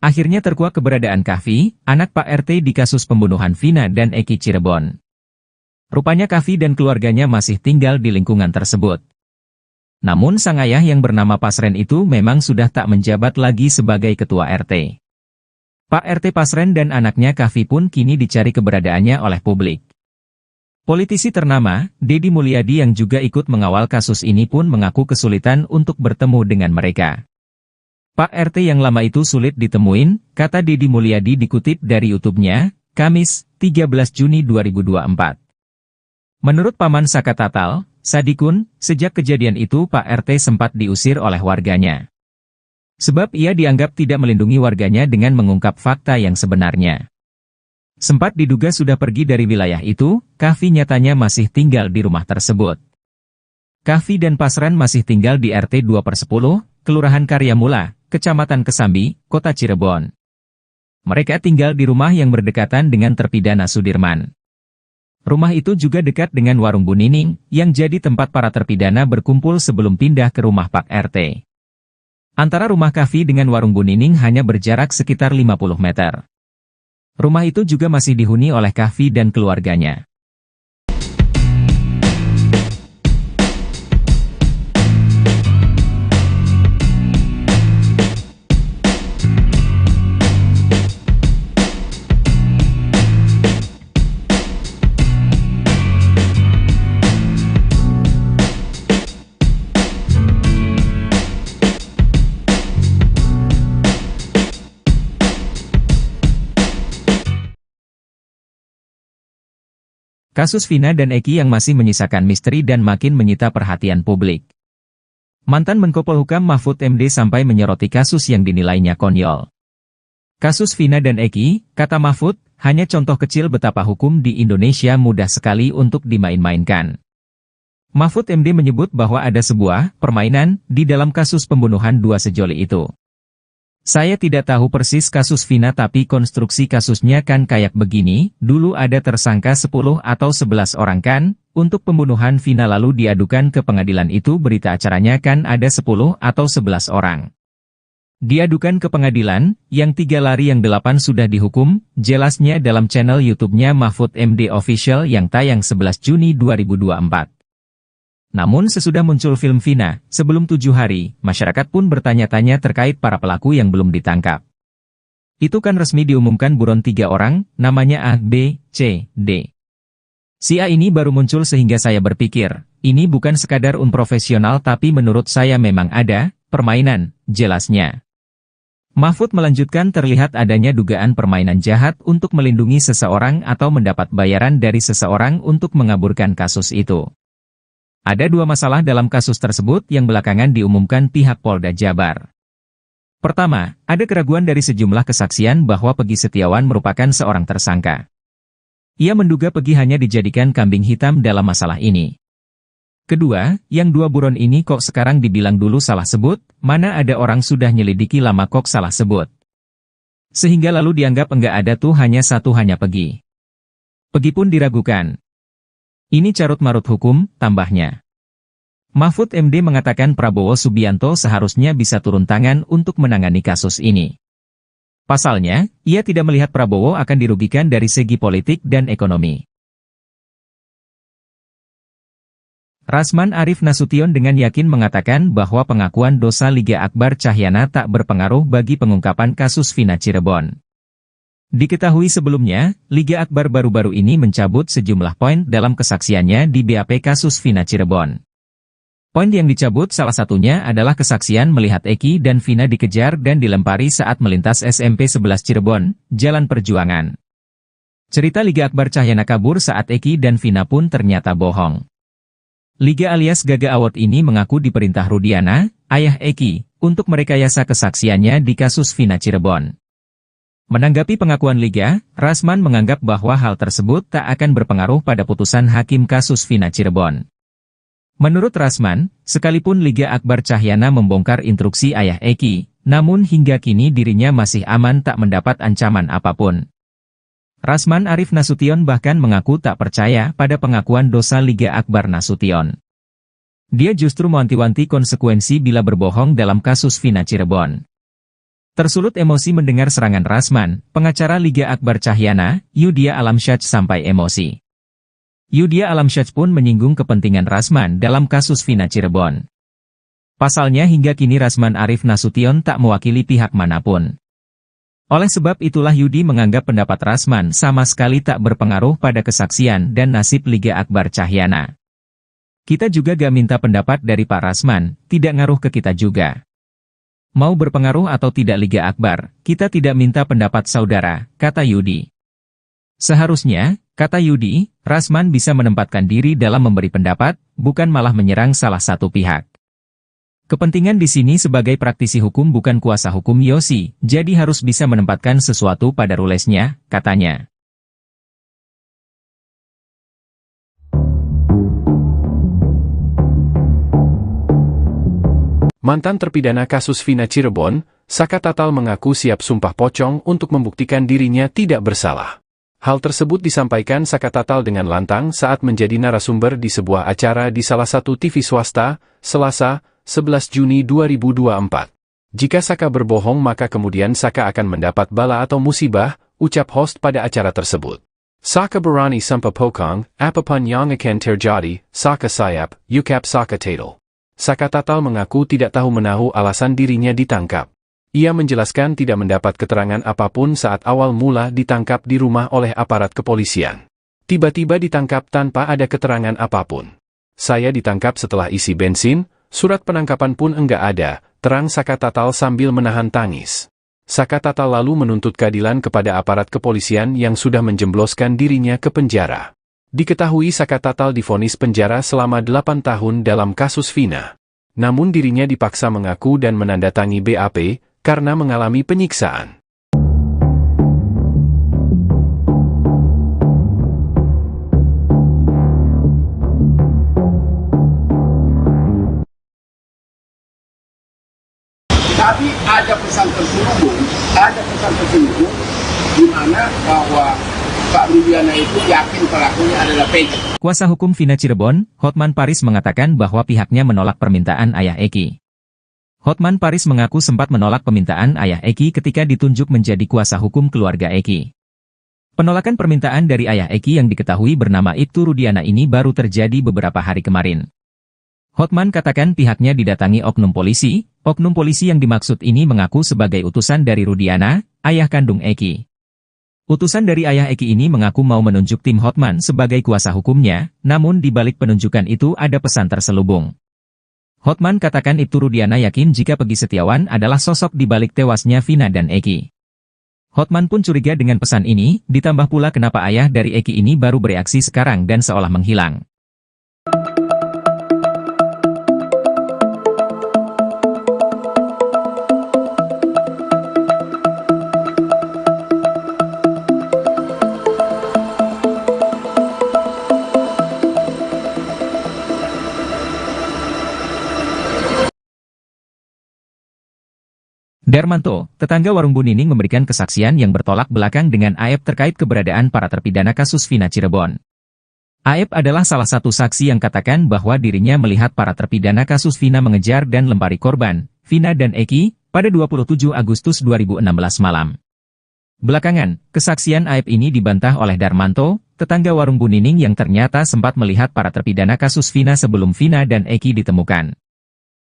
Akhirnya terkuak keberadaan Kahfi, anak Pak RT di kasus pembunuhan Vina dan Eki Cirebon. Rupanya Kahfi dan keluarganya masih tinggal di lingkungan tersebut. Namun sang ayah yang bernama Pasren itu memang sudah tak menjabat lagi sebagai ketua RT. Pak RT Pasren dan anaknya Kahfi pun kini dicari keberadaannya oleh publik. Politisi ternama, Deddy Mulyadi yang juga ikut mengawal kasus ini pun mengaku kesulitan untuk bertemu dengan mereka. Pak RT yang lama itu sulit ditemuin, kata Deddy Mulyadi dikutip dari YouTube-nya, Kamis, 13 Juni 2024. Menurut Paman Saka Tatal, Sadikun, sejak kejadian itu Pak RT sempat diusir oleh warganya. Sebab ia dianggap tidak melindungi warganya dengan mengungkap fakta yang sebenarnya. Sempat diduga sudah pergi dari wilayah itu, Kahfi nyatanya masih tinggal di rumah tersebut. Kahfi dan Pasren masih tinggal di RT 2/10, Kelurahan Karyamula, Kecamatan Kesambi, Kota Cirebon. Mereka tinggal di rumah yang berdekatan dengan terpidana Sudirman. Rumah itu juga dekat dengan warung Bu Nining, yang jadi tempat para terpidana berkumpul sebelum pindah ke rumah Pak RT. Antara rumah Kahfi dengan warung Bu Nining hanya berjarak sekitar 50 meter. Rumah itu juga masih dihuni oleh Kahfi dan keluarganya. Kasus Vina dan Eki yang masih menyisakan misteri dan makin menyita perhatian publik. Mantan Menko Polhukam Mahfud MD sampai menyoroti kasus yang dinilainya konyol. Kasus Vina dan Eki, kata Mahfud, hanya contoh kecil betapa hukum di Indonesia mudah sekali untuk dimain-mainkan. Mahfud MD menyebut bahwa ada sebuah permainan di dalam kasus pembunuhan dua sejoli itu. Saya tidak tahu persis kasus Vina tapi konstruksi kasusnya kan kayak begini, dulu ada tersangka 10 atau 11 orang kan, untuk pembunuhan Vina lalu diadukan ke pengadilan itu berita acaranya kan ada 10 atau 11 orang. Diadukan ke pengadilan, yang 3 lari yang 8 sudah dihukum, jelasnya dalam channel YouTube-nya Mahfud MD Official yang tayang 11 Juni 2024. Namun sesudah muncul film Vina, sebelum 7 hari, masyarakat pun bertanya-tanya terkait para pelaku yang belum ditangkap. Itu kan resmi diumumkan buron 3 orang, namanya A, B, C, D. Si A ini baru muncul sehingga saya berpikir, ini bukan sekadar unprofesional tapi menurut saya memang ada permainan, jelasnya. Mahfud melanjutkan terlihat adanya dugaan permainan jahat untuk melindungi seseorang atau mendapat bayaran dari seseorang untuk mengaburkan kasus itu. Ada 2 masalah dalam kasus tersebut yang belakangan diumumkan pihak Polda Jabar. Pertama, ada keraguan dari sejumlah kesaksian bahwa Peggy Setiawan merupakan seorang tersangka. Ia menduga Peggy hanya dijadikan kambing hitam dalam masalah ini. Kedua, yang 2 buron ini kok sekarang dibilang dulu salah sebut, mana ada orang sudah nyelidiki lama kok salah sebut. Sehingga lalu dianggap enggak ada tuh hanya Peggy. Peggy pun diragukan. Ini carut-marut hukum, tambahnya. Mahfud MD mengatakan Prabowo Subianto seharusnya bisa turun tangan untuk menangani kasus ini. Pasalnya, ia tidak melihat Prabowo akan dirugikan dari segi politik dan ekonomi. Rasman Arif Nasution dengan yakin mengatakan bahwa pengakuan dosa Liga Akbar Cahyana tak berpengaruh bagi pengungkapan kasus Vina Cirebon. Diketahui sebelumnya, Liga Akbar baru-baru ini mencabut sejumlah poin dalam kesaksiannya di BAP kasus Vina Cirebon. Poin yang dicabut salah satunya adalah kesaksian melihat Eki dan Vina dikejar dan dilempari saat melintas SMP 11 Cirebon, Jalan Perjuangan. Cerita Liga Akbar Cahyana kabur saat Eki dan Vina pun ternyata bohong. Liga alias Gaga Award ini mengaku diperintah Rudiana, ayah Eki, untuk merekayasa kesaksiannya di kasus Vina Cirebon. Menanggapi pengakuan Liga, Rasman menganggap bahwa hal tersebut tak akan berpengaruh pada putusan hakim kasus Vina Cirebon. Menurut Rasman, sekalipun Liga Akbar Cahyana membongkar instruksi ayah Eki, namun hingga kini dirinya masih aman tak mendapat ancaman apapun. Rasman Arif Nasution bahkan mengaku tak percaya pada pengakuan dosa Liga Akbar Nasution. Dia justru mewanti-wanti konsekuensi bila berbohong dalam kasus Vina Cirebon. Tersulut emosi mendengar serangan Rasman, pengacara Liga Akbar Cahyana, Yudhya Alamsyah sampai emosi. Yudhya Alamsyah pun menyinggung kepentingan Rasman dalam kasus Vina Cirebon. Pasalnya hingga kini Rasman Arif Nasution tak mewakili pihak manapun. Oleh sebab itulah Yudi menganggap pendapat Rasman sama sekali tak berpengaruh pada kesaksian dan nasib Liga Akbar Cahyana. Kita juga gak minta pendapat dari Pak Rasman, tidak ngaruh ke kita juga. Mau berpengaruh atau tidak Liga Akbar, kita tidak minta pendapat saudara, kata Yudi. Seharusnya, kata Yudi, Rasman bisa menempatkan diri dalam memberi pendapat, bukan malah menyerang salah satu pihak. Kepentingan di sini sebagai praktisi hukum bukan kuasa hukum Yosi, jadi harus bisa menempatkan sesuatu pada rulesnya, katanya. Mantan terpidana kasus Vina Cirebon, Saka Tatal mengaku siap sumpah pocong untuk membuktikan dirinya tidak bersalah. Hal tersebut disampaikan Saka Tatal dengan lantang saat menjadi narasumber di sebuah acara di salah satu TV swasta, Selasa, 11 Juni 2024. Jika Saka berbohong maka kemudian Saka akan mendapat bala atau musibah, ucap host pada acara tersebut. Saka berani sumpah pocong, apapun yang akan terjadi, Saka siap, ucap Saka Tatal. Saka Tatal mengaku tidak tahu menahu alasan dirinya ditangkap. Ia menjelaskan tidak mendapat keterangan apapun saat awal mula ditangkap di rumah oleh aparat kepolisian. Tiba-tiba ditangkap tanpa ada keterangan apapun. Saya ditangkap setelah isi bensin, surat penangkapan pun enggak ada, terang Saka Tatal sambil menahan tangis. Saka Tatal lalu menuntut keadilan kepada aparat kepolisian yang sudah menjembloskan dirinya ke penjara. Diketahui Saka Tatal divonis penjara selama 8 tahun dalam kasus Vina. Namun dirinya dipaksa mengaku dan menandatangani BAP, karena mengalami penyiksaan. Tapi ada pesan terselubung, di mana bahwa Pak Rudiana itu yakin pelakunya adalah Peggy. Kuasa hukum Vina Cirebon, Hotman Paris mengatakan bahwa pihaknya menolak permintaan ayah Eki. Hotman Paris mengaku sempat menolak permintaan ayah Eki ketika ditunjuk menjadi kuasa hukum keluarga Eki. Penolakan permintaan dari ayah Eki yang diketahui bernama Ibtu Rudiana ini baru terjadi beberapa hari kemarin. Hotman katakan pihaknya didatangi oknum polisi yang dimaksud ini mengaku sebagai utusan dari Rudiana, ayah kandung Eki. Utusan dari ayah Eki ini mengaku mau menunjuk tim Hotman sebagai kuasa hukumnya, namun di balik penunjukan itu ada pesan terselubung. Hotman katakan Ibtu Rudiana yakin jika Peggy Setiawan adalah sosok di balik tewasnya Vina dan Eki. Hotman pun curiga dengan pesan ini, ditambah pula kenapa ayah dari Eki ini baru bereaksi sekarang dan seolah menghilang. Darmanto, tetangga warung Bu Nining memberikan kesaksian yang bertolak belakang dengan Aep terkait keberadaan para terpidana kasus Vina Cirebon. Aep adalah salah satu saksi yang katakan bahwa dirinya melihat para terpidana kasus Vina mengejar dan lempari korban, Vina dan Eki, pada 27 Agustus 2016 malam. Belakangan, kesaksian Aep ini dibantah oleh Darmanto, tetangga warung Bu Nining yang ternyata sempat melihat para terpidana kasus Vina sebelum Vina dan Eki ditemukan.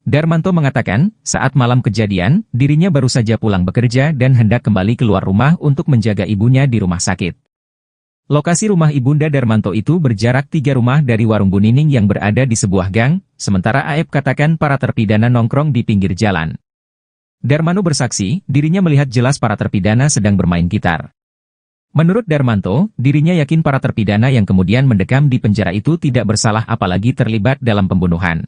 Darmanto mengatakan, saat malam kejadian, dirinya baru saja pulang bekerja dan hendak kembali keluar rumah untuk menjaga ibunya di rumah sakit. Lokasi rumah ibunda Darmanto itu berjarak 3 rumah dari warung Bu Nining yang berada di sebuah gang, sementara Aep katakan para terpidana nongkrong di pinggir jalan. Darmanto bersaksi, dirinya melihat jelas para terpidana sedang bermain gitar. Menurut Darmanto, dirinya yakin para terpidana yang kemudian mendekam di penjara itu tidak bersalah apalagi terlibat dalam pembunuhan.